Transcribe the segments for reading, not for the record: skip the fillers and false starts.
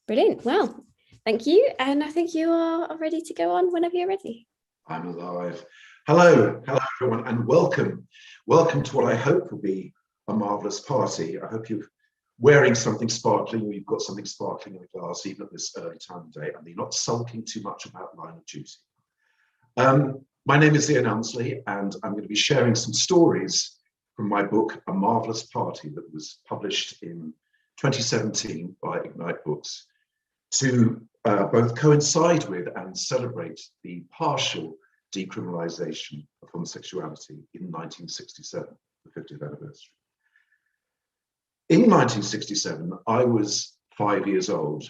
Brilliant. Well, thank you. And I think you are ready to go on whenever you're ready. I'm alive. Hello everyone, and welcome. Welcome to what I hope will be a marvellous party. I hope you're wearing something sparkling, or you've got something sparkling in the glass, even at this early time of day, and you're not sulking too much about line of duty. My name is Ian Elmslie, and I'm going to be sharing some stories from my book, A Marvellous Party, that was published in 2017 by Ignite Books, to both coincide with and celebrate the partial decriminalisation of homosexuality in 1967, the 50th anniversary. In 1967, I was 5 years old,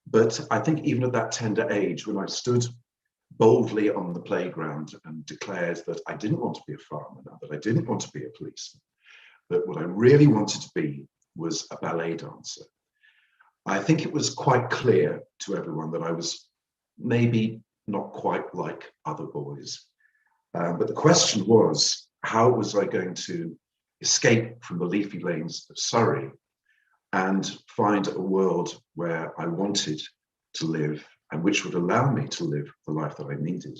but I think even at that tender age, when I stood boldly on the playground and declared that I didn't want to be a farmer now, that I didn't want to be a policeman, that what I really wanted to be was a ballet dancer, I think it was quite clear to everyone that I was maybe not quite like other boys. But the question was, how was I going to escape from the leafy lanes of Surrey and find a world where I wanted to live and which would allow me to live the life that I needed?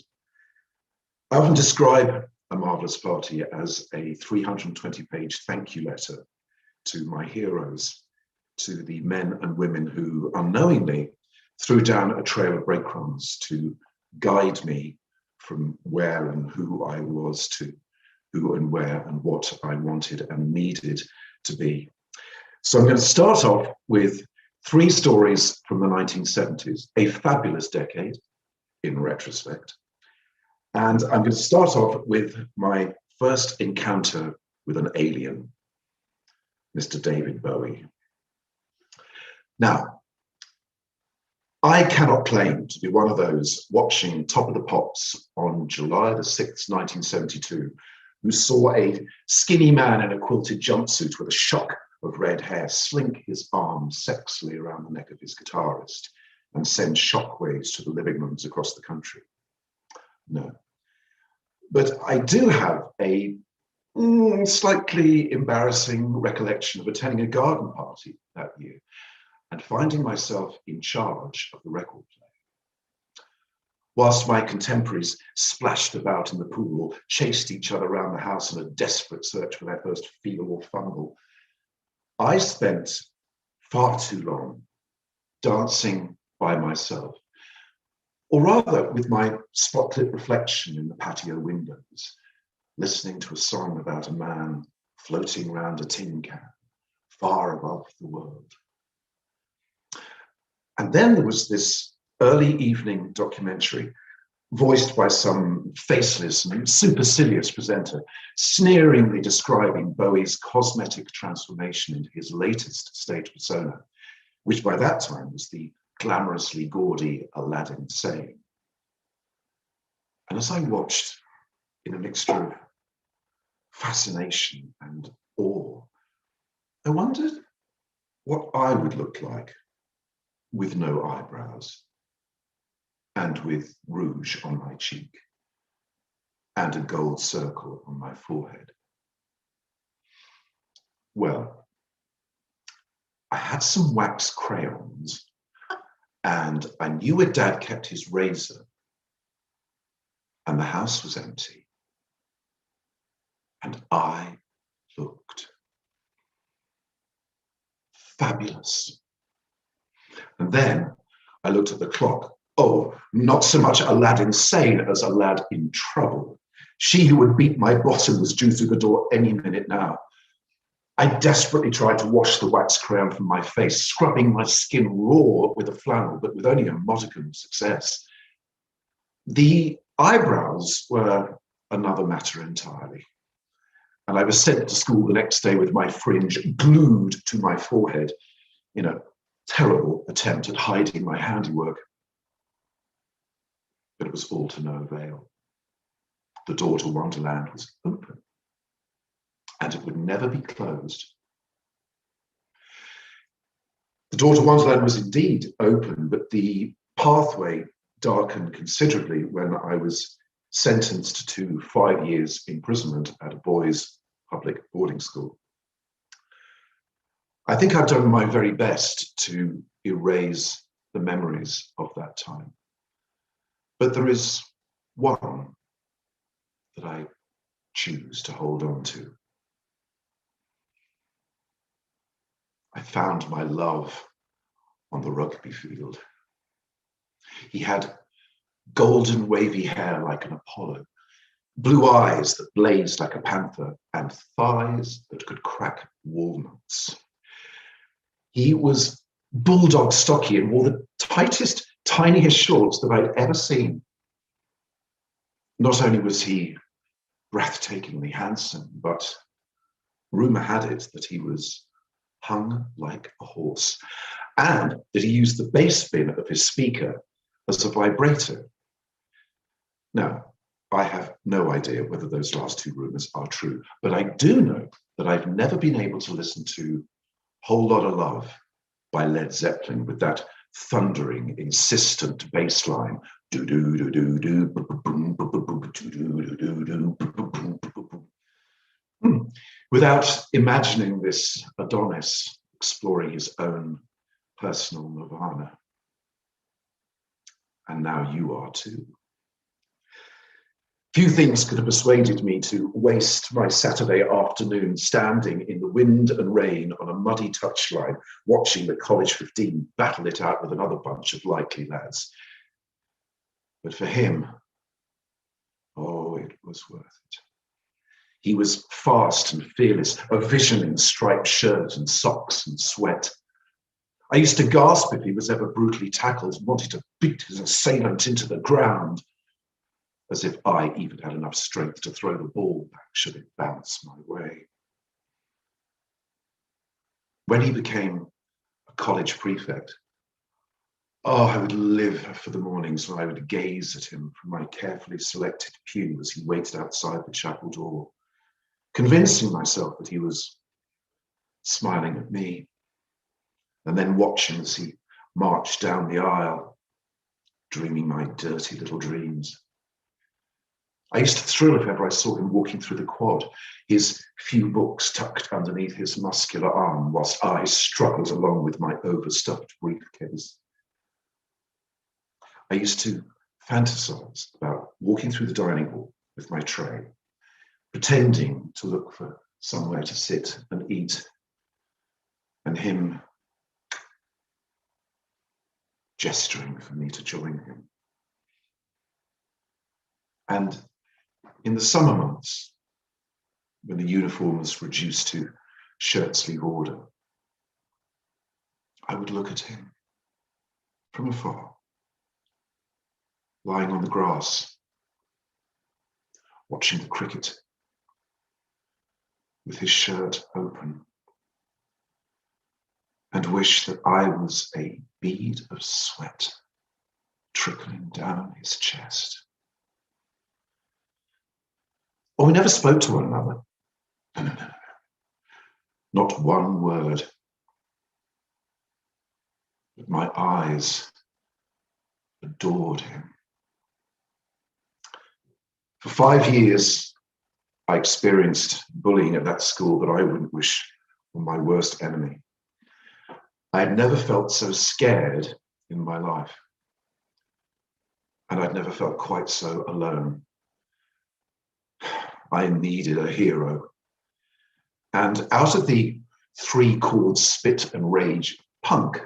I often describe A Marvellous Party as a 320-page thank you letter to my heroes, to the men and women who unknowingly threw down a trail of breadcrumbs to guide me from where and who I was to who and where and what I wanted and needed to be. So I'm going to start off with three stories from the 1970s, a fabulous decade in retrospect. And I'm going to start off with my first encounter with an alien, Mr. David Bowie. Now, I cannot claim to be one of those watching Top of the Pops on July the 6th, 1972, who saw a skinny man in a quilted jumpsuit with a shock of red hair slink his arms sexily around the neck of his guitarist and send shockwaves to the living rooms across the country. No. But I do have a slightly embarrassing recollection of attending a garden party that year and finding myself in charge of the record player. Whilst my contemporaries splashed about in the pool or chased each other around the house in a desperate search for their first feel or fumble, I spent far too long dancing by myself, or rather with my spotlit reflection in the patio windows, listening to a song about a man floating around a tin can, far above the world. And then there was this early evening documentary voiced by some faceless and supercilious presenter, sneeringly describing Bowie's cosmetic transformation into his latest stage persona, which by that time was the glamorously gaudy Aladdin Sane. And as I watched, in a mixture of fascination and awe, I wondered what I would look like with no eyebrows, and with rouge on my cheek, and a gold circle on my forehead. Well, I had some wax crayons, and I knew where Dad kept his razor, and the house was empty, and I looked fabulous. And then I looked at the clock. Oh, not so much Aladdin Sane as a lad in trouble. She who would beat my bottom was due through the door any minute now. I desperately tried to wash the wax crayon from my face, scrubbing my skin raw with a flannel, but with only a modicum of success. The eyebrows were another matter entirely. And I was sent to school the next day with my fringe glued to my forehead in a terrible attempt at hiding my handiwork. But it was all to no avail. The door to Wonderland was open, and it would never be closed. The door to Wonderland was indeed open, but the pathway darkened considerably when I was sentenced to 5 years imprisonment at a boys' public boarding school. I think I've done my very best to erase the memories of that time. But there is one that I choose to hold on to. I found my love on the rugby field. He had golden wavy hair like an Apollo, blue eyes that blazed like a panther, and thighs that could crack walnuts. He was bulldog stocky and wore the tightest, tiniest shorts that I'd ever seen. Not only was he breathtakingly handsome, but rumour had it that he was hung like a horse, and that he used the bass bin of his speaker as a vibrator. Now, I have no idea whether those last two rumours are true, but I do know that I've never been able to listen to Whole Lotta Love by Led Zeppelin with that thundering, insistent bass line, without imagining this Adonis exploring his own personal nirvana. And now you are too. Few things could have persuaded me to waste my Saturday afternoon standing in the wind and rain on a muddy touchline, watching the College 15 battle it out with another bunch of likely lads. But for him, oh, it was worth it. He was fast and fearless, a vision in striped shirt and socks and sweat. I used to gasp if he was ever brutally tackled and wanted to beat his assailant into the ground, as if I even had enough strength to throw the ball back should it bounce my way. When he became a college prefect, oh, I would live for the mornings when I would gaze at him from my carefully selected pew as he waited outside the chapel door, convincing myself that he was smiling at me, and then watching as he marched down the aisle, dreaming my dirty little dreams. I used to thrill if ever I saw him walking through the quad, his few books tucked underneath his muscular arm, whilst I struggled along with my overstuffed briefcase. I used to fantasize about walking through the dining hall with my tray, pretending to look for somewhere to sit and eat, and him gesturing for me to join him. And in the summer months, when the uniform was reduced to shirt sleeve order, I would look at him from afar, lying on the grass, watching the cricket, with his shirt open, and wish that I was a bead of sweat trickling down his chest. Or we never spoke to one another. No. Not one word. But my eyes adored him. For 5 years, I experienced bullying at that school that I wouldn't wish on my worst enemy. I had never felt so scared in my life. And I'd never felt quite so alone. I needed a hero. And out of the 3 chords spit and rage punk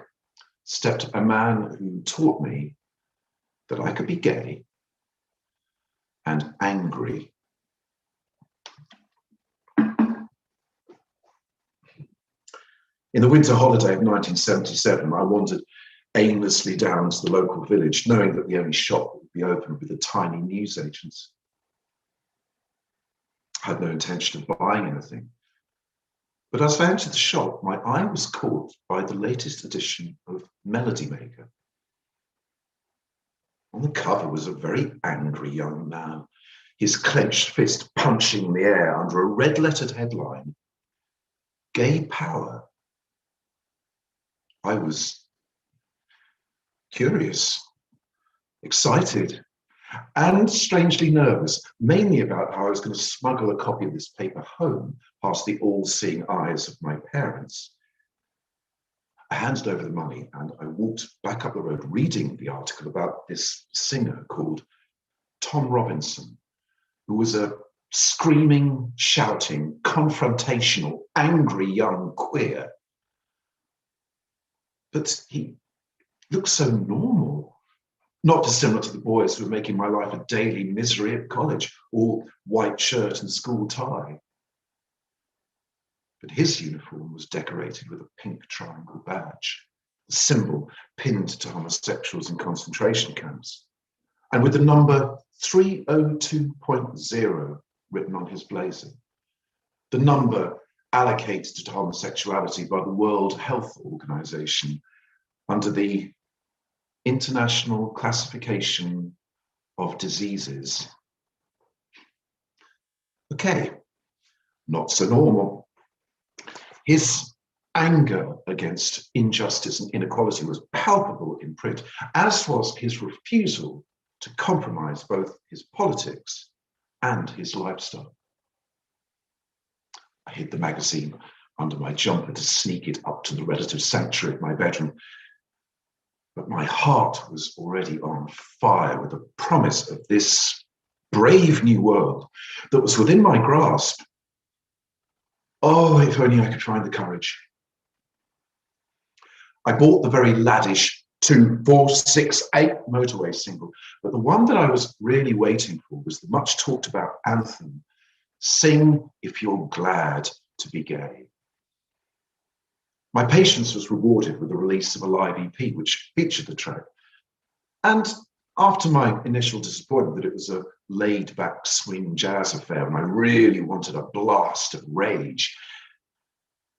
stepped a man who taught me that I could be gay and angry. In the winter holiday of 1977, I wandered aimlessly down to the local village, knowing that the only shop would be open with a tiny newsagent. I had no intention of buying anything. But as I entered the shop, my eye was caught by the latest edition of Melody Maker. On the cover was a very angry young man, his clenched fist punching in the air under a red-lettered headline, Gay Power. I was curious, excited, and strangely nervous, mainly about how I was going to smuggle a copy of this paper home past the all-seeing eyes of my parents. I handed over the money and I walked back up the road reading the article about this singer called Tom Robinson, who was a screaming, shouting, confrontational, angry young queer. But he looked so normal, not dissimilar to the boys who were making my life a daily misery at college, all white shirt and school tie. But his uniform was decorated with a pink triangle badge, the symbol pinned to homosexuals in concentration camps, and with the number 302.0 written on his blazer, the number allocated to homosexuality by the World Health Organization under the International Classification of Diseases. Okay, not so normal. His anger against injustice and inequality was palpable in print, as was his refusal to compromise both his politics and his lifestyle. I hid the magazine under my jumper to sneak it up to the relative sanctuary of my bedroom, but my heart was already on fire with the promise of this brave new world that was within my grasp. Oh, if only I could find the courage. I bought the very laddish 2468 motorway single, but the one that I was really waiting for was the much talked about anthem, Sing If You're Glad to Be Gay. My patience was rewarded with the release of a live EP which featured the track. And after my initial disappointment that it was a laid-back swing jazz affair and I really wanted a blast of rage,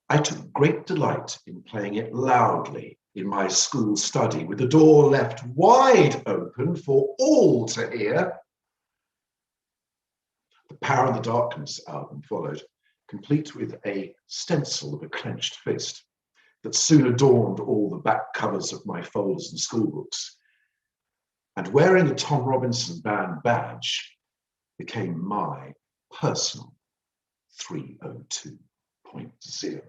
I took great delight in playing it loudly in my school study with the door left wide open for all to hear. The Power in the Darkness album followed, complete with a stencil of a clenched fist that soon adorned all the back covers of my folders and school books. And wearing a Tom Robinson band badge became my personal 302.0.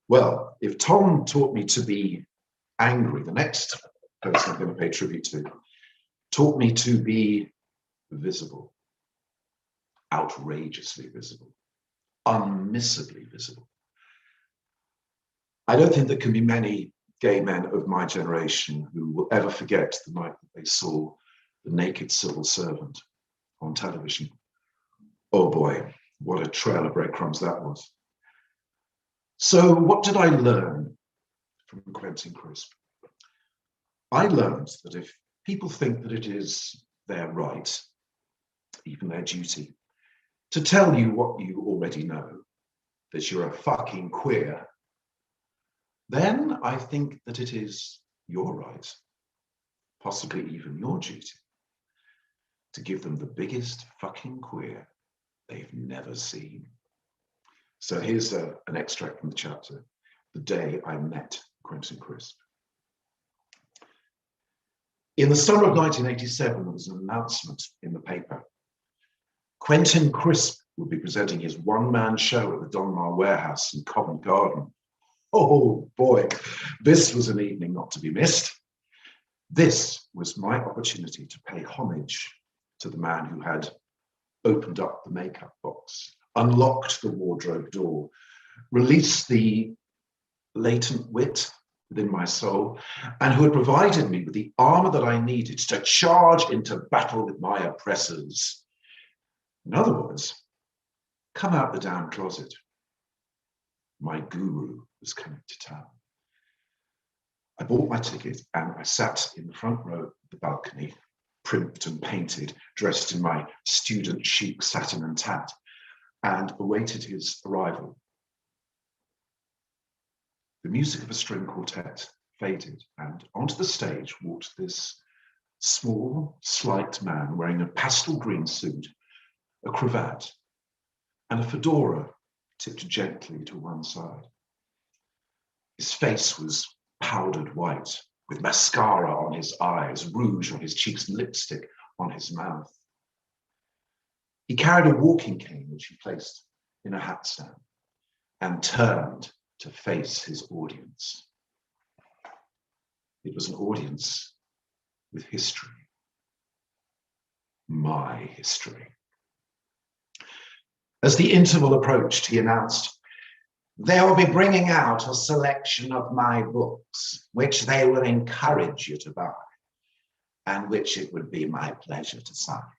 Well, if Tom taught me to be angry, the next person I'm going to pay tribute to taught me to be visible, outrageously visible, unmissably visible. I don't think there can be many gay men of my generation who will ever forget the night that they saw The Naked Civil Servant on television. Oh boy, what a trail of breadcrumbs that was. So what did I learn from Quentin Crisp? I learned that if people think that it is their right, even their duty, to tell you what you already know, that you're a fucking queer, then I think that it is your right, possibly even your duty, to give them the biggest fucking queer they've never seen. So here's an extract from the chapter, The Day I Met Quentin Crisp. In the summer of 1987, there was an announcement in the paper. Quentin Crisp would be presenting his one-man show at the Donmar Warehouse in Covent Garden. Oh boy, this was an evening not to be missed. This was my opportunity to pay homage to the man who had opened up the makeup box, unlocked the wardrobe door, released the latent wit within my soul, and who had provided me with the armor that I needed to charge into battle with my oppressors. In other words, come out the damn closet. My guru was coming to town. I bought my ticket and I sat in the front row of the balcony, primped and painted, dressed in my student chic satin and tat, and awaited his arrival. The music of a string quartet faded, and onto the stage walked this small, slight man wearing a pastel green suit, a cravat, and a fedora tipped gently to one side. His face was powdered white, with mascara on his eyes, rouge on his cheeks, and lipstick on his mouth. He carried a walking cane, which he placed in a hat stand, and turned to face his audience. It was an audience with history. My history. As the interval approached, he announced, "They will be bringing out a selection of my books, which they will encourage you to buy, and which it would be my pleasure to sign."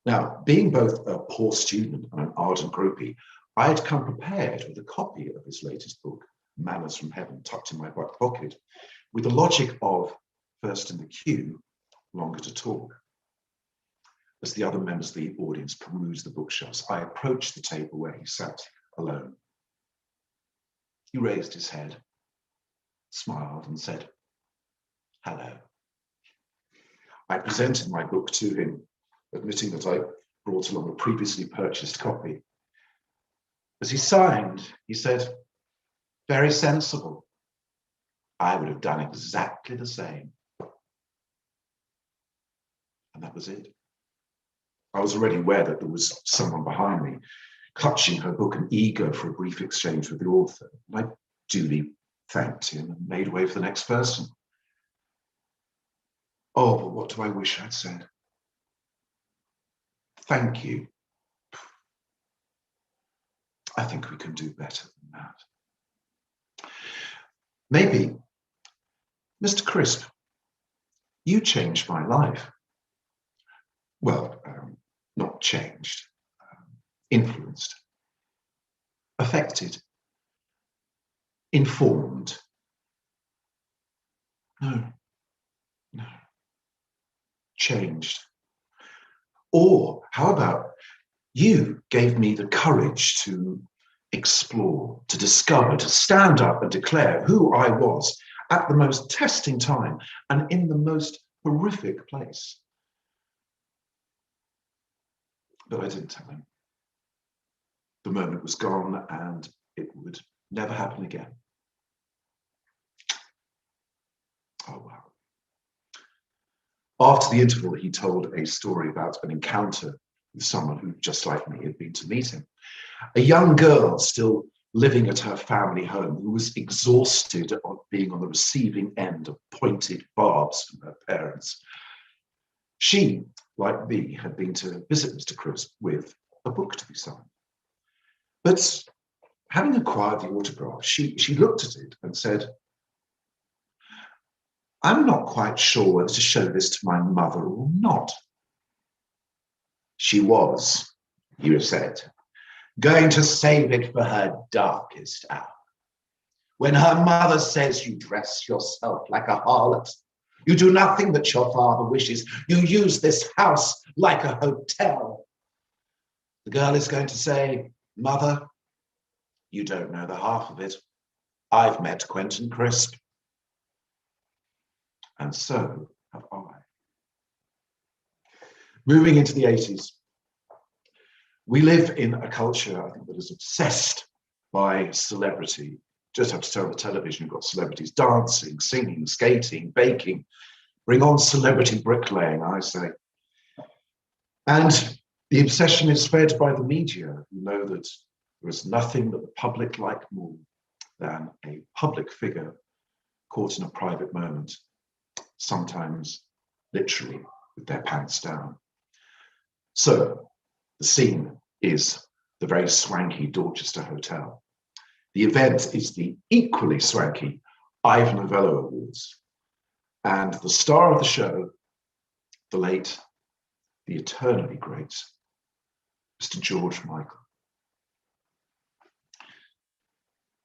Now, being both a poor student and an ardent groupie, I had come prepared with a copy of his latest book, Manners from Heaven, tucked in my back pocket, with the logic of first in the queue, longer to talk. As the other members of the audience perused the bookshelves, I approached the table where he sat alone. He raised his head, smiled, and said, "Hello." I presented my book to him, admitting that I brought along a previously purchased copy. As he signed, he said, "Very sensible. I would have done exactly the same." And that was it. I was already aware that there was someone behind me, clutching her book and eager for a brief exchange with the author. And I duly thanked him and made way for the next person. Oh, but what do I wish I'd said? Thank you. I think we can do better than that. Maybe, Mr. Crisp, you changed my life. Well, not changed, influenced, affected, informed. No, changed. Or how about you gave me the courage to explore, to discover, to stand up and declare who I was at the most testing time and in the most horrific place. But I didn't tell him. The moment was gone and it would never happen again. Oh, wow. After the interval, he told a story about an encounter with someone who, just like me, had been to meet him. A young girl still living at her family home who was exhausted of being on the receiving end of pointed barbs from her parents. She, like me, had been to visit Mr. Crisp with a book to be signed. But having acquired the autograph, she looked at it and said, "I'm not quite sure whether to show this to my mother or not." She was, you said, going to save it for her darkest hour. When her mother says you dress yourself like a harlot, you do nothing that your father wishes, you use this house like a hotel. The girl is going to say, "Mother, you don't know the half of it. I've met Quentin Crisp." And so have I. Moving into the 80s, we live in a culture, I think, that is obsessed by celebrity. Just have to turn on the television, you've got celebrities dancing, singing, skating, baking. Bring on celebrity bricklaying, I say. And the obsession is fed by the media, who know that there is nothing that the public like more than a public figure caught in a private moment, sometimes literally with their pants down. So the scene is the very swanky Dorchester Hotel. The event is the equally swanky Ivor Novello Awards. And the star of the show, the late, the eternally great, Mr. George Michael.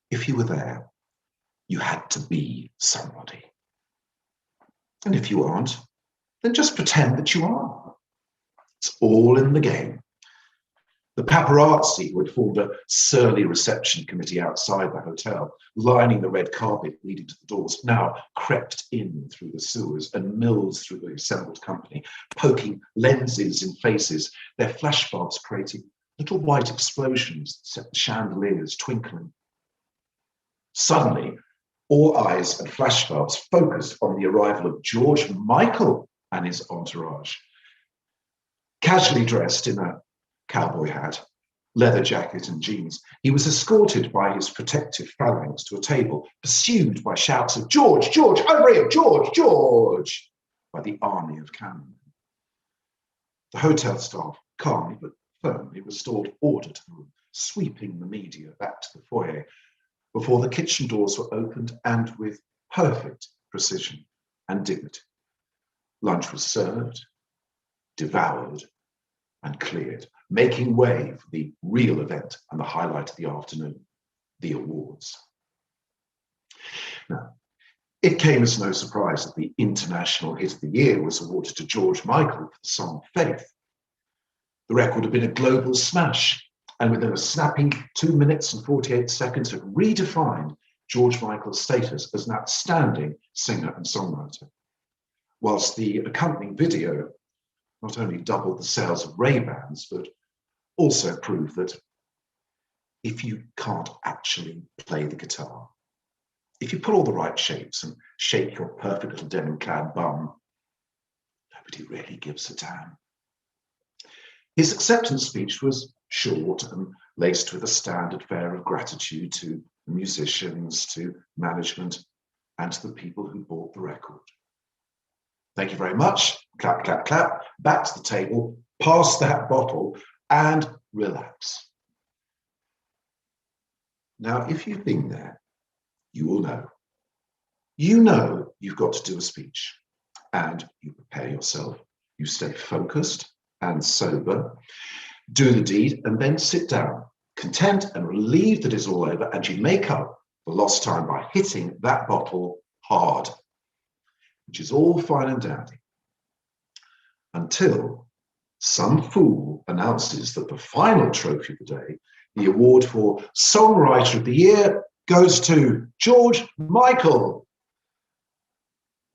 If you were there, you had to be somebody. And if you aren't, then just pretend that you are. It's all in the game. The paparazzi who had formed a surly reception committee outside the hotel, lining the red carpet leading to the doors, now crept in through the sewers and milled through the assembled company, poking lenses in faces, their flashbulbs creating little white explosions that set the chandeliers twinkling. Suddenly, all eyes and flashbulbs focused on the arrival of George Michael and his entourage. Casually dressed in a cowboy hat, leather jacket and jeans, he was escorted by his protective phalanx to a table, pursued by shouts of "George, George, over here, George, George," by the army of cannon. The hotel staff calmly but firmly restored order to the room, sweeping the media back to the foyer before the kitchen doors were opened, and with perfect precision and dignity. Lunch was served, devoured, and cleared, making way for the real event and the highlight of the afternoon, the awards. Now, it came as no surprise that the International Hit of the Year was awarded to George Michael for the song Faith. The record had been a global smash, and within a snappy 2 minutes and 48 seconds had redefined George Michael's status as an outstanding singer and songwriter. Whilst the accompanying video not only doubled the sales of Ray-Bans, but also proved that if you can't actually play the guitar, if you put all the right shapes and shake your perfect little denim-clad bum, nobody really gives a damn. His acceptance speech was short and laced with a standard fare of gratitude to the musicians, to management, and to the people who bought the record. Thank you very much. Clap, clap, clap. Back to the table, pass that bottle, and relax. Now, if you've been there, you will know. You know you've got to do a speech, and you prepare yourself. You stay focused and sober, do the deed, and then sit down, content and relieved that it's all over, and you make up for lost time by hitting that bottle hard, which is all fine and dandy, until some fool announces that the final trophy of the day, the award for Songwriter of the Year, goes to George Michael.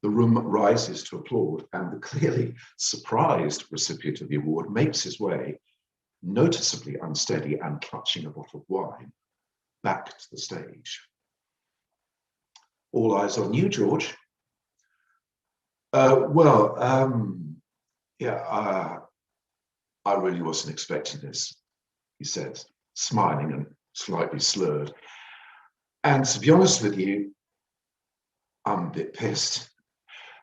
The room rises to applaud, and the clearly surprised recipient of the award makes his way, noticeably unsteady and clutching a bottle of wine, back to the stage. All eyes on you, George. I really wasn't expecting this, he says, smiling and slightly slurred. And to be honest with you, I'm a bit pissed.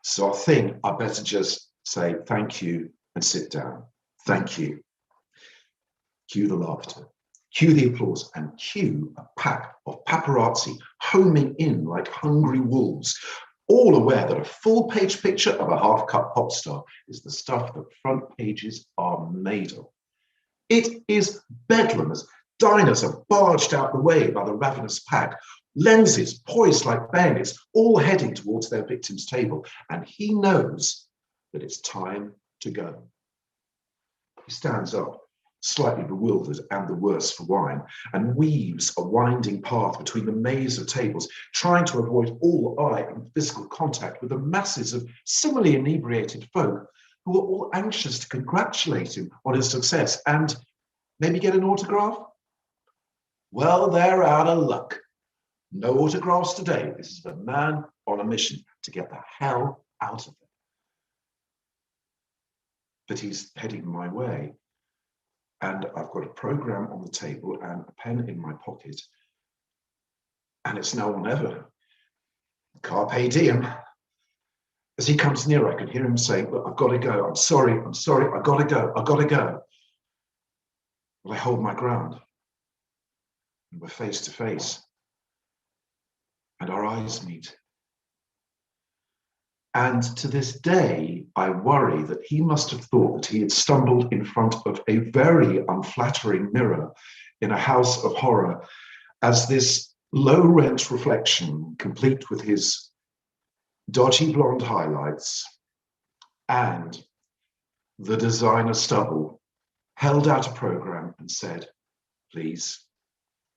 So I think I better just say thank you and sit down. Thank you. Cue the laughter, cue the applause, and cue a pack of paparazzi homing in like hungry wolves, all aware that a full-page picture of a half-cut pop star is the stuff that front pages are made of. It is bedlam as diners are barged out the way by the ravenous pack, lenses poised like bayonets, all heading towards their victim's table, and he knows that it's time to go. He stands up, slightly bewildered and the worse for wine, and weaves a winding path between the maze of tables, trying to avoid all eye and physical contact with the masses of similarly inebriated folk who are all anxious to congratulate him on his success and maybe get an autograph. Well, they're out of luck. No autographs today. This is the man on a mission to get the hell out of it. But he's heading my way. And I've got a program on the table and a pen in my pocket. And it's now or never. Carpe diem. As he comes near, I can hear him saying, "Look, I've got to go. I'm sorry, I've got to go, I've got to go." But I hold my ground. And we're face to face. And our eyes meet. And to this day, I worry that he must have thought that he had stumbled in front of a very unflattering mirror in a house of horror, as this low-rent reflection, complete with his dodgy blonde highlights and the designer stubble, held out a program and said, "Please,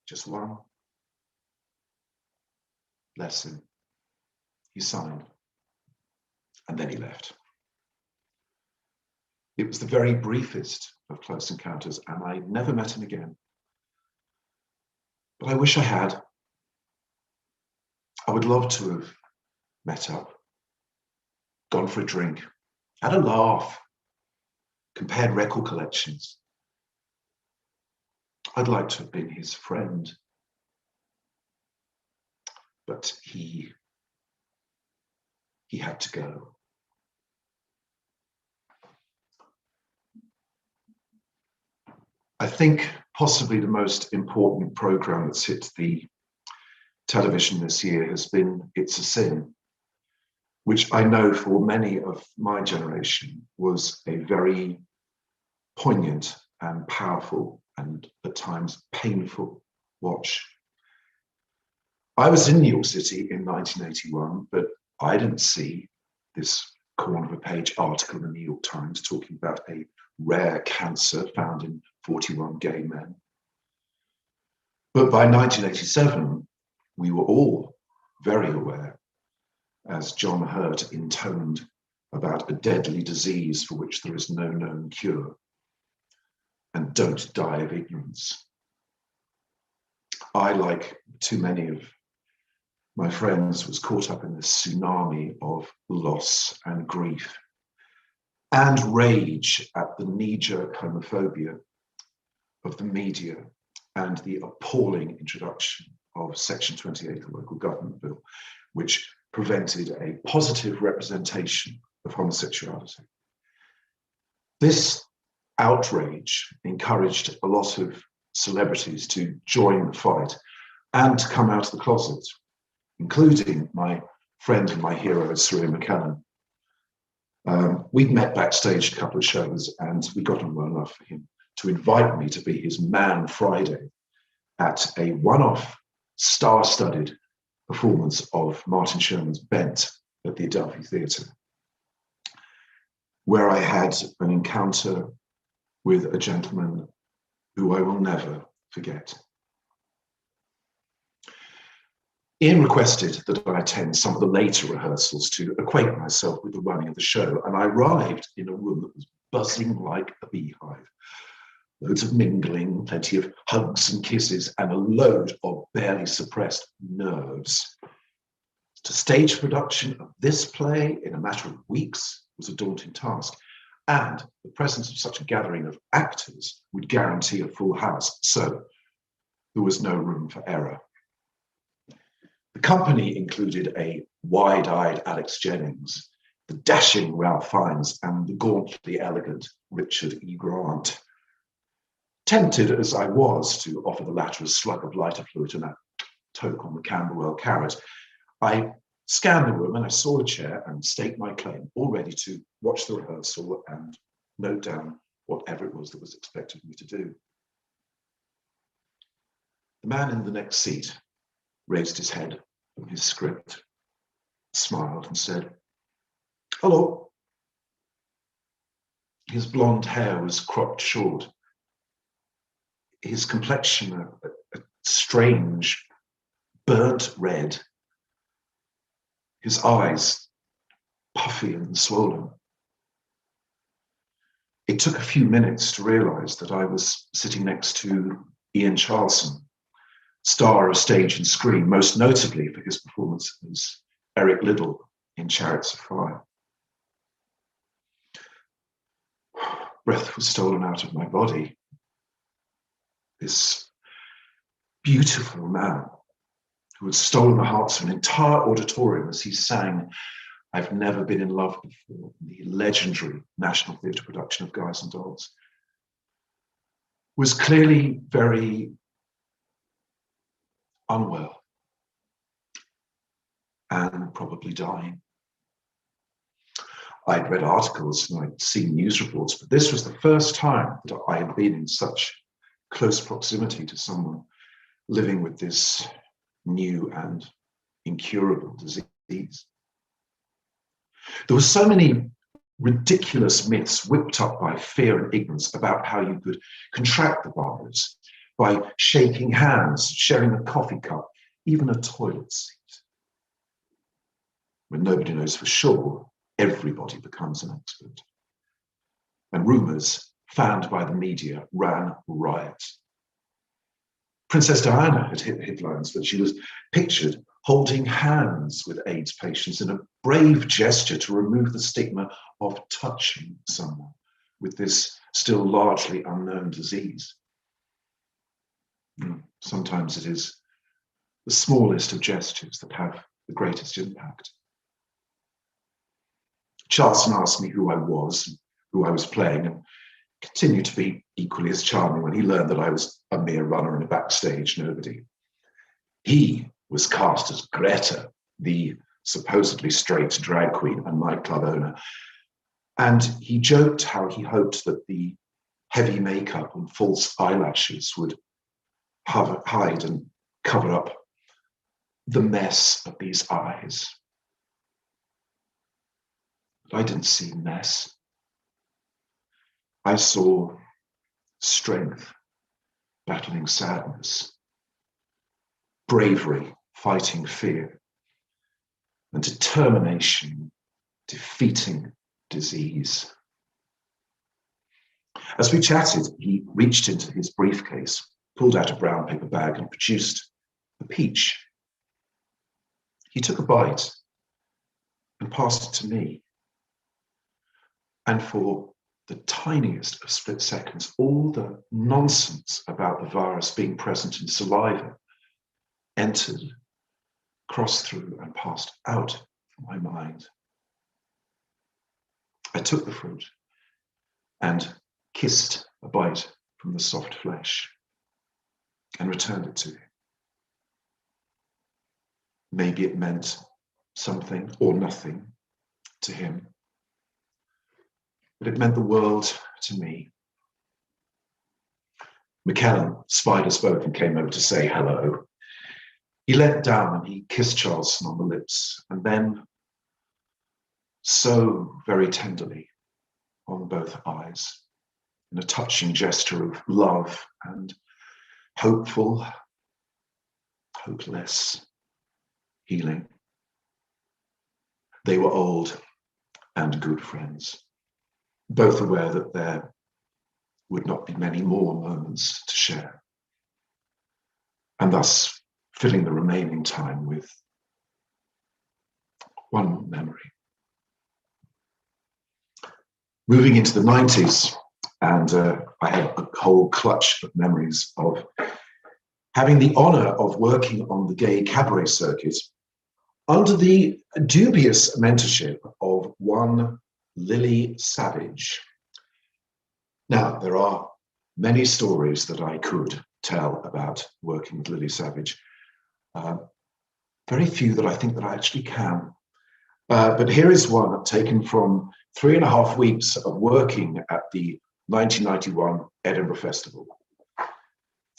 just one." Bless him. He signed. And then he left. It was the very briefest of close encounters, and I never met him again. But I wish I had. I would love to have met up, gone for a drink, had a laugh, compared record collections. I'd like to have been his friend, but he had to go. I think possibly the most important programme that's hit the television this year has been It's a Sin, which I know for many of my generation was a very poignant and powerful and at times painful watch. I was in New York City in 1981, but I didn't see this corner of a page article in the New York Times talking about a rare cancer found in 41 gay men. But by 1987, we were all very aware, as John Hurt intoned about a deadly disease for which there is no known cure, and don't die of ignorance. I, like too many of my friends, was caught up in this tsunami of loss and grief and rage at the knee-jerk homophobia of the media and the appalling introduction of Section 28 of the Local Government Bill, which prevented a positive representation of homosexuality. This outrage encouraged a lot of celebrities to join the fight and to come out of the closet, including my friend and my hero, Sir McKellen. We'd met backstage a couple of shows and we got on well enough for him to invite me to be his Man Friday at a one-off star-studded performance of Martin Sherman's Bent at the Adelphi Theatre, where I had an encounter with a gentleman who I will never forget. Ian requested that I attend some of the later rehearsals to acquaint myself with the running of the show, and I arrived in a room that was buzzing like a beehive. Loads of mingling, plenty of hugs and kisses, and a load of barely suppressed nerves. To stage production of this play in a matter of weeks was a daunting task, and the presence of such a gathering of actors would guarantee a full house, so there was no room for error. The company included a wide-eyed Alex Jennings, the dashing Ralph Fiennes, and the gauntly elegant Richard E. Grant. Tempted as I was to offer the latter a slug of lighter fluid and a toke on the Camberwell carrot, I scanned the room and I saw a chair and staked my claim, all ready to watch the rehearsal and note down whatever it was that was expected of me to do. The man in the next seat raised his head from his script, smiled and said, "Hello." His blonde hair was cropped short. His complexion, a strange, burnt red. His eyes, puffy and swollen. It took a few minutes to realise that I was sitting next to Ian Charleson, star of stage and screen, most notably for his performance as Eric Liddell in Chariots of Fire. Breath was stolen out of my body. This beautiful man who had stolen the hearts of an entire auditorium as he sang "I've Never Been in Love Before," the legendary National Theatre production of Guys and Dolls, was clearly very unwell and probably dying. I'd read articles and I'd seen news reports, but this was the first time that I had been in such close proximity to someone living with this new and incurable disease. There were so many ridiculous myths whipped up by fear and ignorance about how you could contract the virus by shaking hands, sharing a coffee cup, even a toilet seat. When nobody knows for sure, everybody becomes an expert. And rumours, fanned by the media, ran riot. Princess Diana had hit headlines that she was pictured holding hands with AIDS patients in a brave gesture to remove the stigma of touching someone with this still largely unknown disease. Sometimes it is the smallest of gestures that have the greatest impact. Charleston asked me who I was, who I was playing, and continued to be equally as charming when he learned that I was a mere runner and a backstage nobody. He was cast as Greta, the supposedly straight drag queen and nightclub owner, and he joked how he hoped that the heavy makeup and false eyelashes would hide and cover up the mess of these eyes. But I didn't see mess. I saw strength battling sadness, bravery fighting fear, and determination defeating disease. As we chatted, he reached into his briefcase, pulled out a brown paper bag, and produced a peach. He took a bite and passed it to me. And for the tiniest of split seconds, all the nonsense about the virus being present in saliva entered, crossed through, and passed out of my mind. I took the fruit and kissed a bite from the soft flesh and returned it to him. Maybe it meant something or nothing to him, but it meant the world to me. McKellen spied us both and came over to say hello. He leant down and he kissed Charleston on the lips, and then so very tenderly on both eyes, in a touching gesture of love and hopeful, hopeless healing. They were old and good friends, both aware that there would not be many more moments to share, and thus filling the remaining time with one memory. Moving into the 90s, and I had a whole clutch of memories of having the honor of working on the gay cabaret circuit under the dubious mentorship of one Lily Savage. Now, there are many stories that I could tell about working with Lily Savage. Very few that I think that I actually can. But here is one taken from 3.5 weeks of working at the 1991 Edinburgh Festival.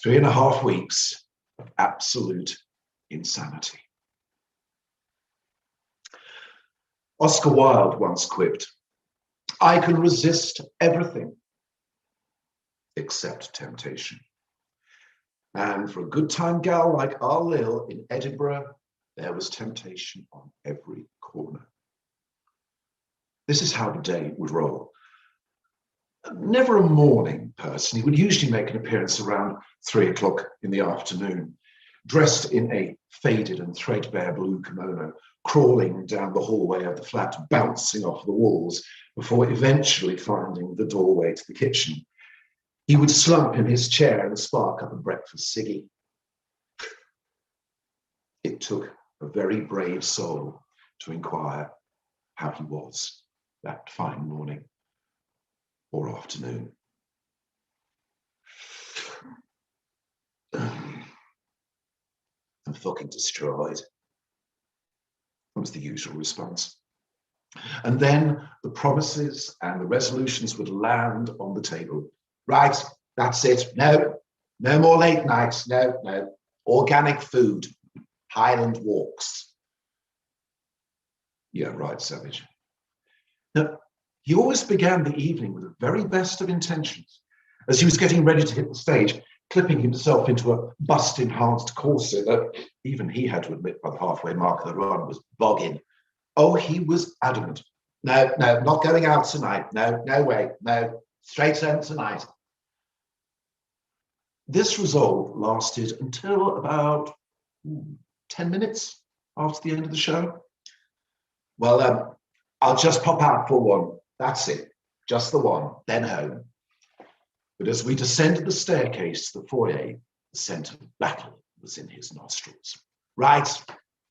3.5 weeks of absolute insanity. Oscar Wilde once quipped, "I can resist everything except temptation." And for a good time gal like our Lil in Edinburgh, there was temptation on every corner. This is how the day would roll. Never a morning person. He would usually make an appearance around 3 o'clock in the afternoon, dressed in a faded and threadbare blue kimono, crawling down the hallway of the flat, bouncing off the walls before eventually finding the doorway to the kitchen. He would slump in his chair and spark up a breakfast ciggy. It took a very brave soul to inquire how he was that fine morning or afternoon. I'm fucking destroyed, was the usual response. And then the promises and the resolutions would land on the table. Right, that's it. No more late nights. No. Organic food, Highland walks. Yeah, right, Savage. Now, he always began the evening with the very best of intentions. As he was getting ready to hit the stage, clipping himself into a bust-enhanced corset that even he had to admit by the halfway mark of the run was bogging. Oh, he was adamant. No, not going out tonight. No way. No, straight home tonight. This resolve lasted until about 10 minutes after the end of the show. Well, I'll just pop out for one. That's it. Just the one, then home. But as we descended the staircase to the foyer, The scent of battle was in his nostrils. Right,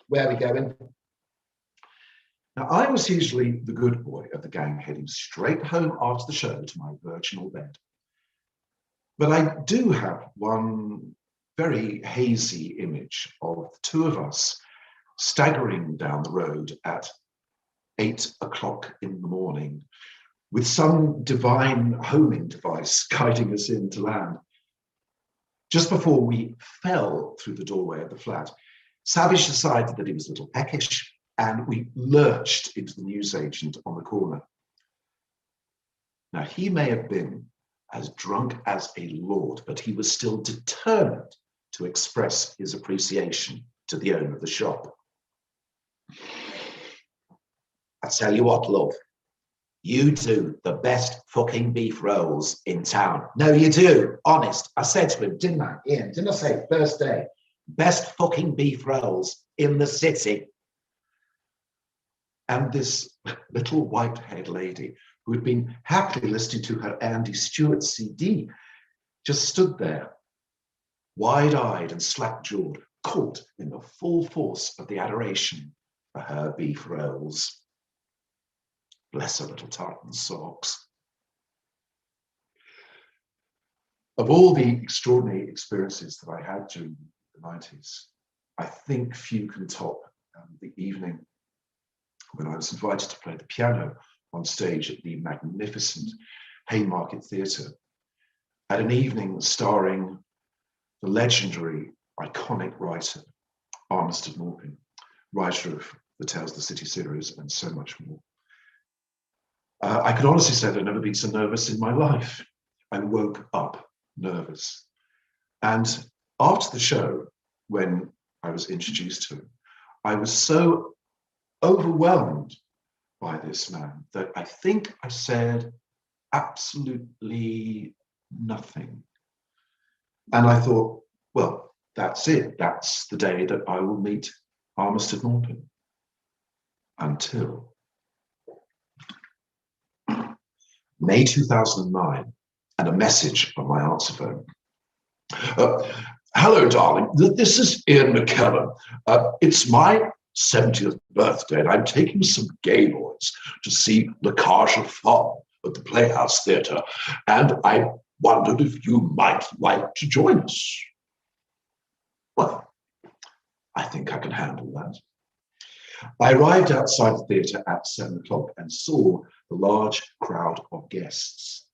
where are we going? Now, I was usually the good boy of the gang, heading straight home after the show to my virginal bed. But I do have one very hazy image of the two of us staggering down the road at 8 o'clock in the morning, with some divine homing device guiding us into land. Just before we fell through the doorway of the flat, Savage decided that he was a little peckish, and we lurched into the newsagent on the corner. Now, he may have been as drunk as a lord, but he was still determined to express his appreciation to the owner of the shop. I tell you what, love, you do the best fucking beef rolls in town. No, you do, honest. I said to him, didn't I, Ian? Didn't I say first day? Best fucking beef rolls in the city. And this little white-haired lady who had been happily listening to her Andy Stewart CD just stood there, wide-eyed and slack-jawed, caught in the full force of the adoration for her beef rolls. Bless her little tartan socks. Of all the extraordinary experiences that I had during the 90s, I think few can top the evening when I was invited to play the piano on stage at the magnificent Haymarket Theatre, at an evening starring the legendary, iconic writer, Armistead Maupin, writer of the Tales of the City series and so much more. I can honestly say that I've never been so nervous in my life. I woke up nervous. And after the show, when I was introduced to him, I was so overwhelmed by this man that I think I said absolutely nothing. And I thought, well, that's it. That's the day that I will meet Armistead Maupin. Until May 2009, and a message on my answer phone. Hello, darling. This is Ian McKellen. It's my 70th birthday, and I'm taking some gay boys to see La Cage aux Folles at the Playhouse Theatre, and I wondered if you might like to join us. Well, I think I can handle that. I arrived outside the theatre at 7 o'clock and saw the large crowd of guests.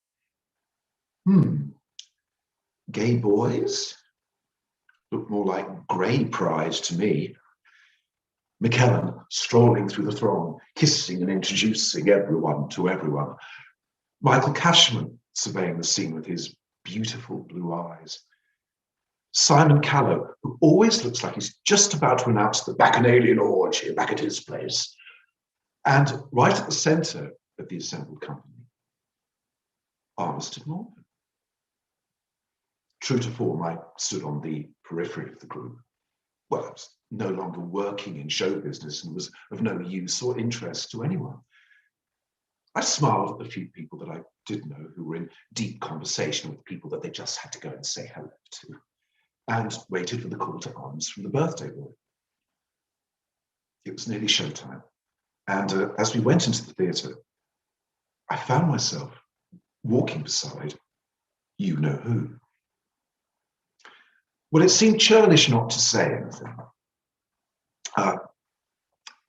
Gay boys? Looked more like grey prize to me. McKellen strolling through the throng, kissing and introducing everyone to everyone. Michael Cashman surveying the scene with his beautiful blue eyes. Simon Callow, who always looks like he's just about to announce the Bacchanalian orgy back at his place. And right at the centre of the assembled company, Armistead Maupin. True to form, I stood on the periphery of the group. Well, I was no longer working in show business and was of no use or interest to anyone. I smiled at the few people that I did know who were in deep conversation with people that they just had to go and say hello to, and waited for the call to arms from the birthday boy. It was nearly showtime, and as we went into the theatre, I found myself walking beside you-know-who. Well, it seemed churlish not to say anything.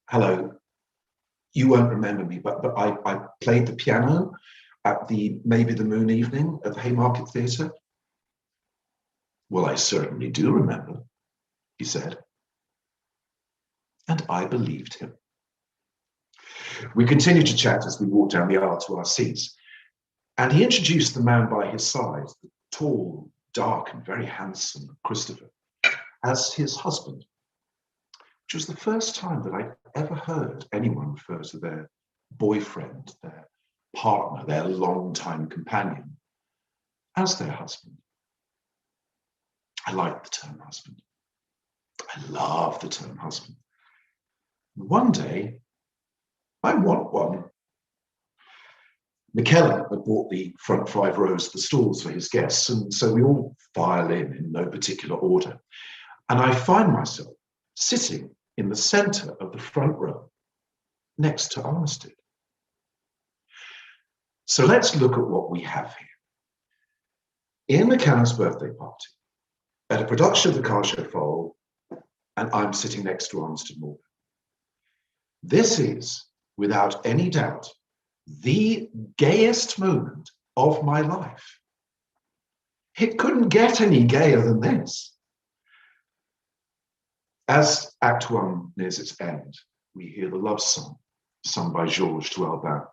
Hello, you won't remember me, but I played the piano at the Maybe the Moon evening at the Haymarket Theatre. Well, I certainly do remember, he said. And I believed him. We continued to chat as we walked down the aisle to our seats, and he introduced the man by his side, the tall, dark, and very handsome Christopher, as his husband, which was the first time that I'd ever heard anyone refer to their boyfriend, their partner, their longtime companion, as their husband. I like the term husband. I love the term husband. One day, I want one. McKellen had bought the front 5 rows of the stalls for his guests, and so we all file in no particular order. And I find myself sitting in the centre of the front row next to Armistead. So let's look at what we have here. Ian McKellen's birthday party, at a production of the car show Foal, and I'm sitting next to Armistead Maupin. This is, without any doubt, the gayest moment of my life. It couldn't get any gayer than this. As Act 1 nears its end, we hear the love song sung by Georges to Albin,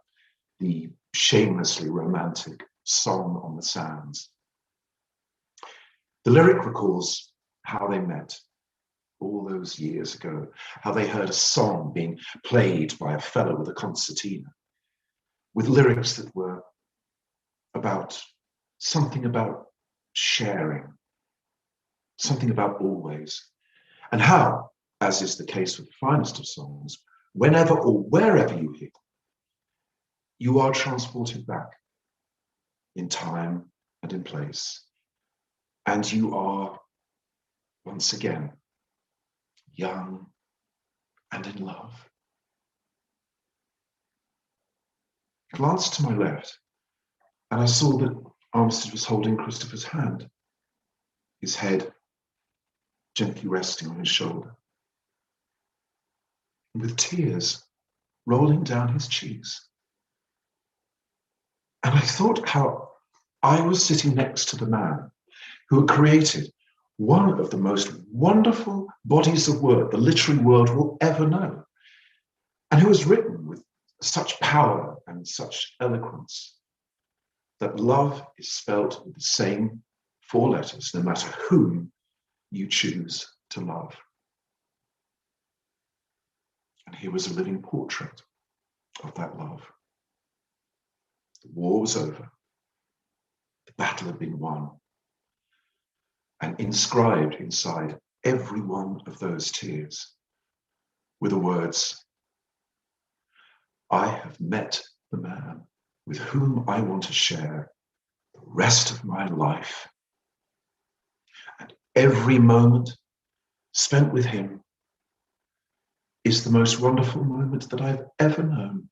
the shamelessly romantic song on the sands. The lyric recalls how they met all those years ago, how they heard a song being played by a fellow with a concertina, with lyrics that were about something about sharing, something about always, and how, as is the case with the finest of songs, whenever or wherever you hear, you are transported back in time and in place, and you are once again young and in love. I glanced to my left, and I saw that Armistead was holding Christopher's hand, his head gently resting on his shoulder, and with tears rolling down his cheeks. And I thought how I was sitting next to the man who had created one of the most wonderful bodies of work the literary world will ever know, and who has written with such power and such eloquence that love is spelt with the same 4 letters, no matter whom you choose to love. And here was a living portrait of that love. The war was over. The battle had been won. And inscribed inside every one of those tears were the words, I have met the man with whom I want to share the rest of my life. And every moment spent with him is the most wonderful moment that I've ever known.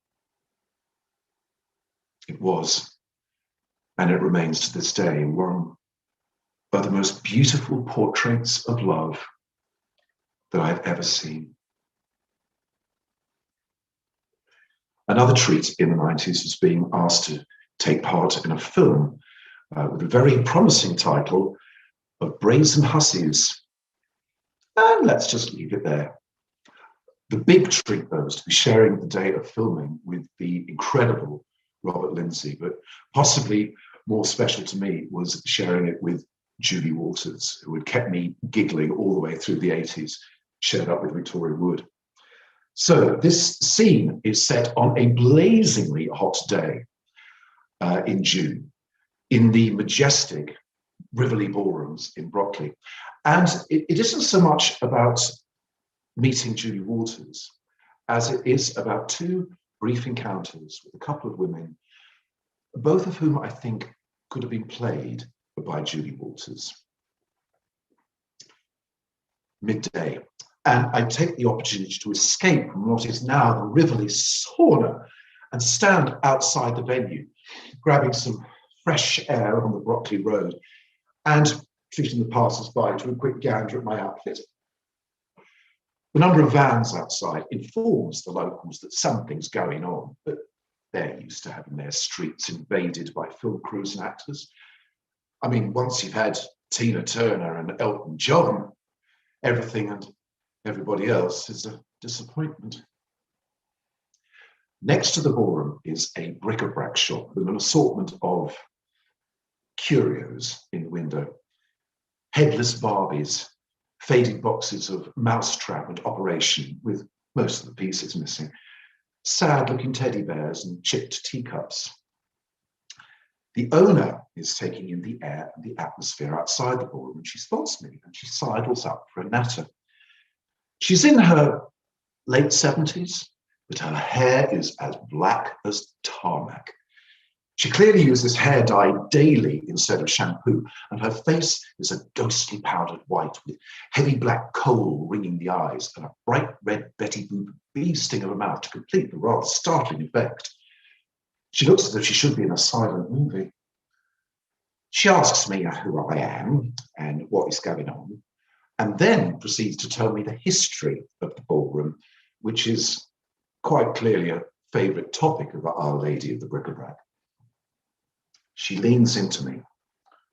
It was, and it remains to this day, one of the most beautiful portraits of love that I've ever seen. Another treat in the 90s was being asked to take part in a film with a very promising title of Brazen Hussies. And let's just leave it there. The big treat, though, was to be sharing the day of filming with the incredible Robert Lindsay, but possibly more special to me was sharing it with Julie Walters, who had kept me giggling all the way through the 80s, shared up with Victoria Wood. So this scene is set on a blazingly hot day in June in the majestic Rivoli ballrooms in Brockley. And it isn't so much about meeting Julie Walters as it is about 2 brief encounters with a couple of women, both of whom I think could have been played by Julie Walters. Midday, and I take the opportunity to escape from what is now the Rivoli sauna and stand outside the venue, grabbing some fresh air on the Brockley Road and treating the passers-by to a quick gander at my outfit. The number of vans outside informs the locals that something's going on, but they're used to having their streets invaded by film crews and actors. I mean, once you've had Tina Turner and Elton John, everything and everybody else is a disappointment. Next to the ballroom is a bric-a-brac shop with an assortment of curios in the window. Headless Barbies, faded boxes of Mousetrap and Operation with most of the pieces missing, sad-looking teddy bears and chipped teacups. The owner is taking in the air and the atmosphere outside the ballroom, and she spots me and she sidles up for a natter. She's in her late 70s, but her hair is as black as tarmac. She clearly uses hair dye daily instead of shampoo, and her face is a ghostly powdered white with heavy black kohl ringing the eyes and a bright red Betty Boop bee sting of a mouth to complete the rather startling effect. She looks as if she should be in a silent movie. She asks me who I am and what is going on, and then proceeds to tell me the history of the ballroom, which is quite clearly a favourite topic of Our Lady of the Bric-a-Brac. She leans into me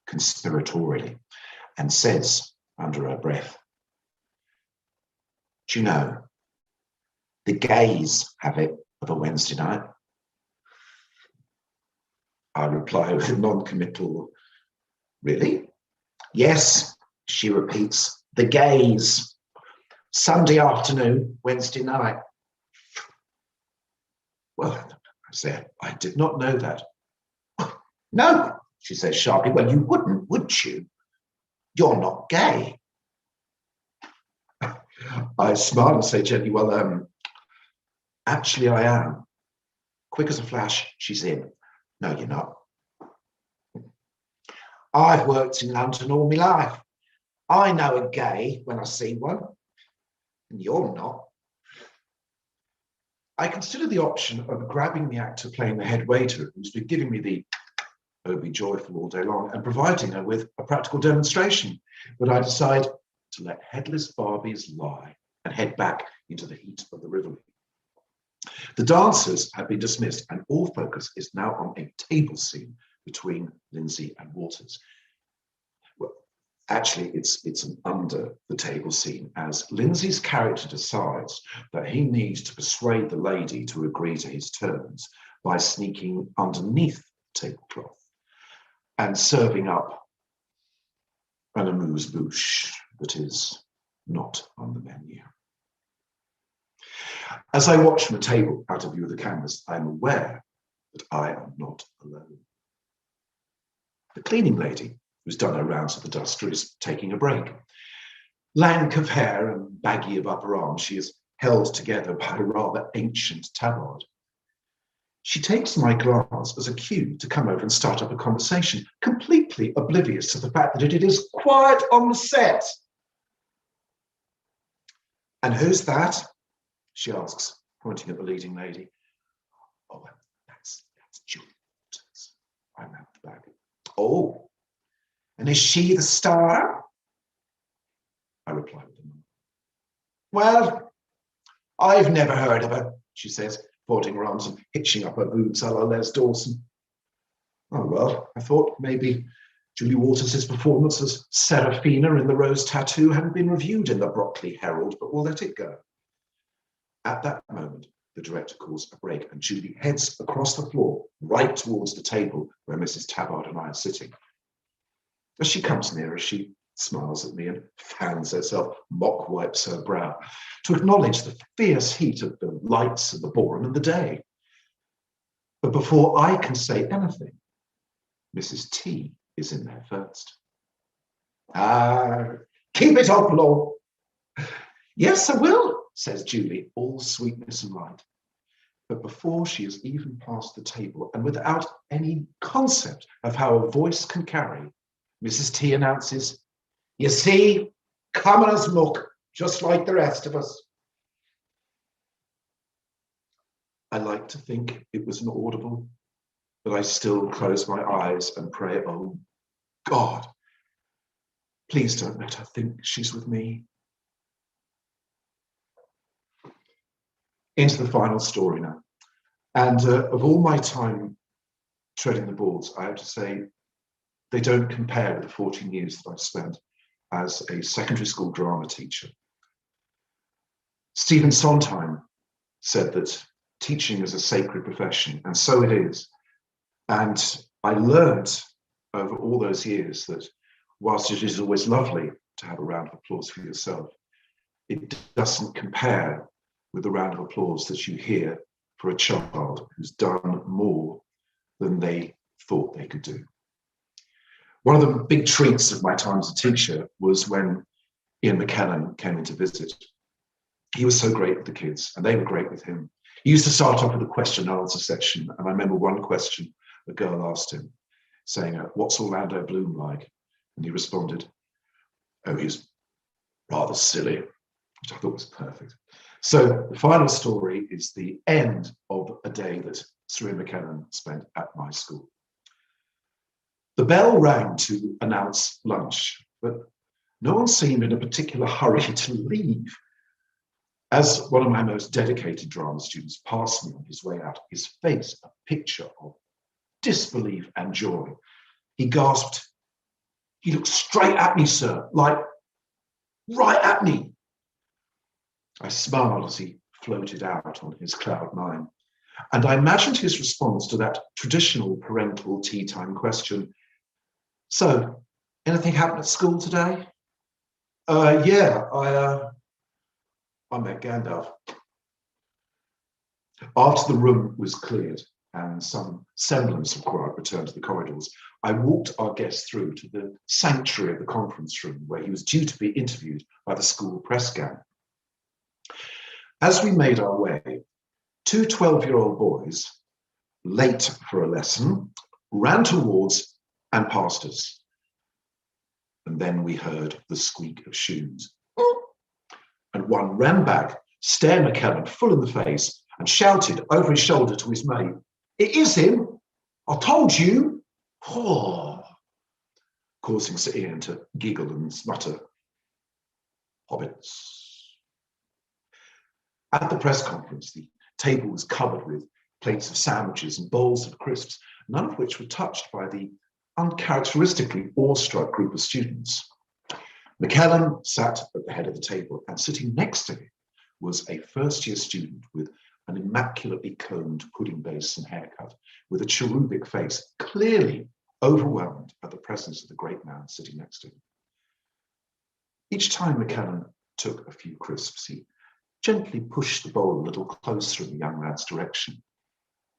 conspiratorially and says under her breath, "Do you know, the gays have it of a Wednesday night?" I reply with a non-committal, "Really?" "Yes," she repeats, "the gays. Sunday afternoon, Wednesday night." "Well," I say, "I did not know that." "No," she says sharply. "Well, you wouldn't, would you? You're not gay." I smile and say gently, "Well, actually I am." Quick as a flash, she's in. "No, you're not." "I've worked in London all my life. I know a gay when I see one, and you're not." I consider the option of grabbing the actor playing the head waiter, who's been giving me the "oh, be joyful" all day long, and providing her with a practical demonstration, but I decide to let headless Barbies lie and head back into the heat of the Rivoli. The dancers have been dismissed, and all focus is now on a table scene between Lindsay and Waters. Well, actually, it's an under the table scene, as Lindsay's character decides that he needs to persuade the lady to agree to his terms by sneaking underneath the tablecloth and serving up an amuse-bouche that is not on the menu. As I watch from the table out of view of the cameras, I am aware that I am not alone. The cleaning lady, who's done her rounds of the duster, is taking a break. Lank of hair and baggy of upper arm, she is held together by a rather ancient tabard. She takes my glance as a cue to come over and start up a conversation, completely oblivious to the fact that it is quiet on the set. "And who's that?" she asks, pointing at the leading lady. "Oh, that's Julie Waters." I mouth back. "Oh, and is she the star?" I reply with a nod. "Well, I've never heard of her," she says, folding her arms and hitching up her boobs a la Les Dawson. "Oh, well, I thought maybe Julie Waters' performance as Seraphina in The Rose Tattoo hadn't been reviewed in the Brockley Herald, but we'll let it go." At that moment, the director calls a break, and Julie heads across the floor, right towards the table where Mrs. Tabard and I are sitting. As she comes nearer, she smiles at me and fans herself, mock wipes her brow to acknowledge the fierce heat of the lights and the ballroom and the day. But before I can say anything, Mrs. T is in there first. "Keep it up, Lord." "Yes, I will," says Julie, all sweetness and light. But before she has even passed the table, and without any concept of how a voice can carry, Mrs. T announces, "You see, common as muck, just like the rest of us." I like to think it was inaudible, but I still close my eyes and pray, "Oh, God, please don't let her think she's with me." Into the final story now. And of all my time treading the boards, I have to say they don't compare with the 14 years that I've spent as a secondary school drama teacher. Stephen Sondheim said that teaching is a sacred profession, and so it is. And I learned over all those years that whilst it is always lovely to have a round of applause for yourself, it doesn't compare with the round of applause that you hear for a child who's done more than they thought they could do. One of the big treats of my time as a teacher was when Ian McKellen came in to visit. He was so great with the kids, and they were great with him. He used to start off with a question and answer section, and I remember one question a girl asked him, saying, "What's Orlando Bloom like?" And he responded, "Oh, he's rather silly," which I thought was perfect. So the final story is the end of a day that Sir Ian McKellen spent at my school. The bell rang to announce lunch, but no one seemed in a particular hurry to leave. As one of my most dedicated drama students passed me on his way out, his face a picture of disbelief and joy. He gasped, "He looked straight at me, sir, like right at me." I smiled as he floated out on his cloud nine, and I imagined his response to that traditional parental tea time question. "So, anything happened at school today?" Yeah, I met Gandalf." After the room was cleared and some semblance of quiet returned to the corridors, I walked our guest through to the sanctuary of the conference room where he was due to be interviewed by the school press gang. As we made our way, two 12-year-old boys, late for a lesson, ran towards and past us. And then we heard the squeak of shoes. And one ran back, stared McKellen full in the face, and shouted over his shoulder to his mate, "It is him! I told you!" Oh, causing Sir Ian to giggle and mutter, "Hobbits." At the press conference, the table was covered with plates of sandwiches and bowls of crisps, none of which were touched by the uncharacteristically awestruck group of students. McKellen sat at the head of the table, and sitting next to him was a first-year student with an immaculately combed pudding base and haircut, with a cherubic face, clearly overwhelmed at the presence of the great man sitting next to him. Each time McKellen took a few crisps, he gently pushed the bowl a little closer in the young lad's direction,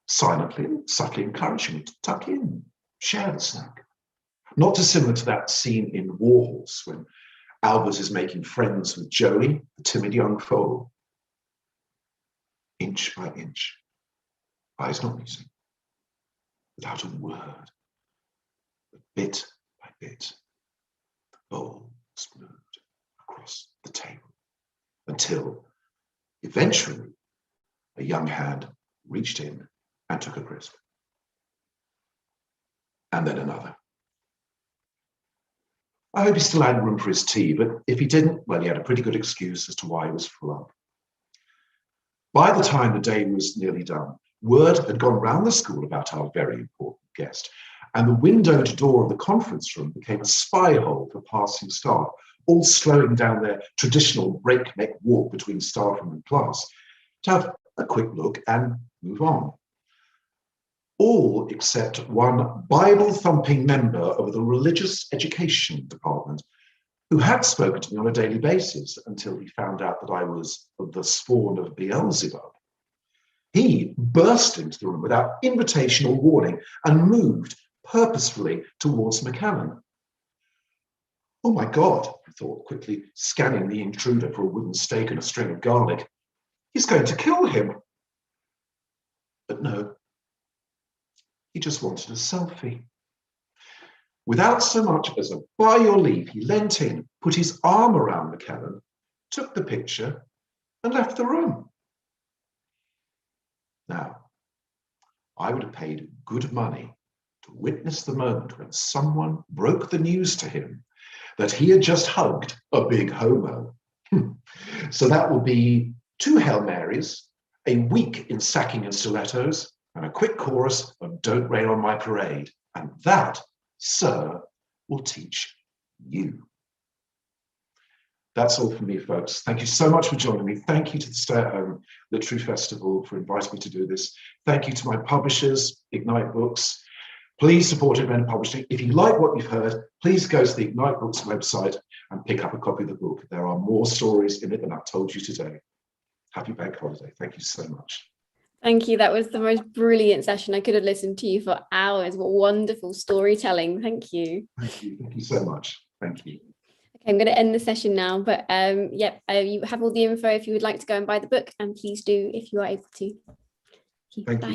silently and subtly encouraging him to tuck in, share the snack. Not dissimilar to that scene in Warhorse when Albert is making friends with Joey, the timid young foal. Inch by inch, eyes not meeting, without a word, but bit by bit, the bowl was moved across the table until eventually a young hand reached in and took a crisp. And then another. I hope he still had room for his tea, but if he didn't, well, he had a pretty good excuse as to why he was full up. By the time the day was nearly done, word had gone round the school about our very important guest, and the windowed door of the conference room became a spy hole for passing staff, all slowing down their traditional breakneck walk between staff room and class to have a quick look and move on. All except one Bible-thumping member of the religious education department who had spoken to me on a daily basis until he found out that I was the spawn of Beelzebub. He burst into the room without invitation or warning and moved purposefully towards McKellen. "Oh my God," I thought, quickly scanning the intruder for a wooden stake and a string of garlic. "He's going to kill him." But no, he just wanted a selfie. Without so much as a "by your leave," he leant in, put his arm around McKellen, took the picture, and left the room. Now, I would have paid good money to witness the moment when someone broke the news to him that he had just hugged a big homo. So that would be 2 Hail Marys, a week in sacking and stilettos, and a quick chorus of "Don't Rain on My Parade." And that, sir, will teach you. That's all from me, folks. Thank you so much for joining me. Thank you to the Stay at Home Literary Festival for inviting me to do this. Thank you to my publishers, Ignite Books. Please support independent publishing. If you like what you've heard, please go to the Ignite Books website and pick up a copy of the book. There are more stories in it than I've told you today. Happy Bank Holiday. Thank you so much. Thank you. That was the most brilliant session. I could have listened to you for hours. What wonderful storytelling. Thank you. Thank you. Thank you so much. Thank you. Okay, I'm going to end the session now, but you have all the info if you would like to go and buy the book, and please do if you are able to. Thank you. Bye.